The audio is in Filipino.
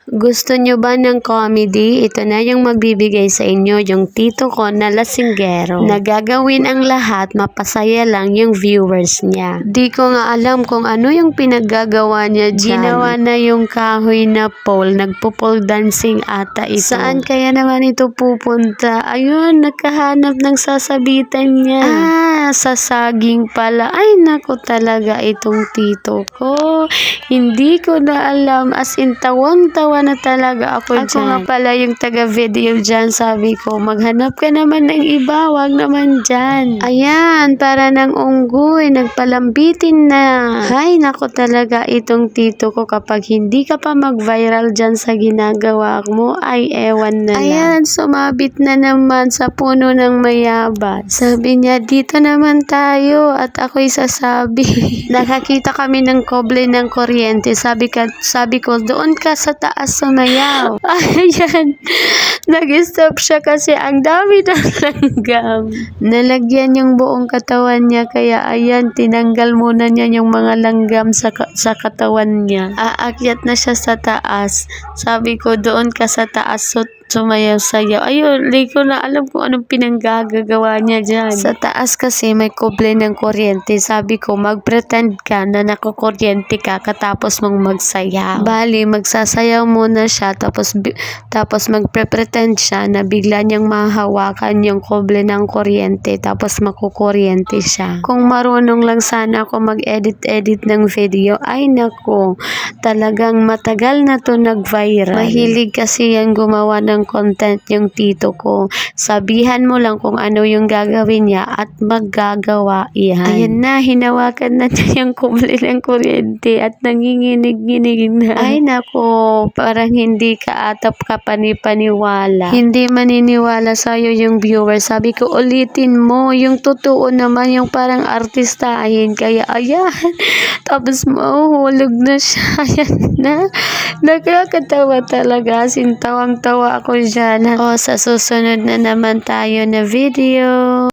Gusto nyo ba ng comedy? Ito na yung magbibigay sa inyo, yung tito ko na lasinggero. Nagagawin ang lahat, mapasaya lang yung viewers niya. Di ko nga alam kung ano yung pinaggagawa niya dyan. Ginawa na yung kahoy na pole, nagpo-pole dancing ata ito. Saan kaya naman ito pupunta? Ayun, nagkahanap ng sasabitan niya. Sa saging pala. Ay, naku talaga itong tito ko. Hindi ko na alam, as in tawang-tawa na talaga ako dyan. Ako nga pala yung taga-video dyan, sabi ko, maghanap ka naman ng iba, wag naman dyan. Ayan, para ng unggoy, nagpalambitin na. Hay, naku talaga itong tito ko, kapag hindi ka pa mag-viral dyan sa ginagawa mo, ay ewan na lang. Ayan, sumabit na naman sa puno ng mayabas. Sabi niya, dito naman tayo, at ako'y sasabi. Nakakita kami ng koble ng kuryente, sabi ko, doon ka sa taas sumayaw. Ayan, nag-stop siya kasi ang dami ng langgam. Nalagyan yung buong katawan niya, kaya ayan, tinanggal muna niya yung mga langgam sa katawan niya. Aakyat na siya sa taas. Sabi ko, doon ka sa taas, sumayaw-sayaw. Ayun, di ko na alam kung anong pinanggagawa niya dyan. Sa taas kasi may koble ng kuryente. Sabi ko, mag-pretend ka na nakukuryente ka katapos mong magsayaw. Bali, magsasayaw muna siya tapos magpre-pretend siya na bigla niyang mahahawakan yung koble ng kuryente tapos makukuryente siya. Kung marunong lang sana ako mag-edit ng video, ay naku, talagang matagal na to nag-viral. Mahilig kasi yan gumawa ng content yung tito ko. Sabihan mo lang kung ano yung gagawin niya at maggagawa yan. Ayan na, hinawakan na niya yung kuble ng kuryente at nanginginig-nginig na. Ay nako, parang hindi ka atap ka panipaniwala. Hindi maniniwala sa'yo yung viewer. Sabi ko, ulitin mo yung totoo naman, yung parang artistahin. Kaya ayan, tapos mahuhulog na siya. Ayan na, nakakatawa talaga. Sintawang-tawa ako dyan. Sa susunod na naman tayo na video.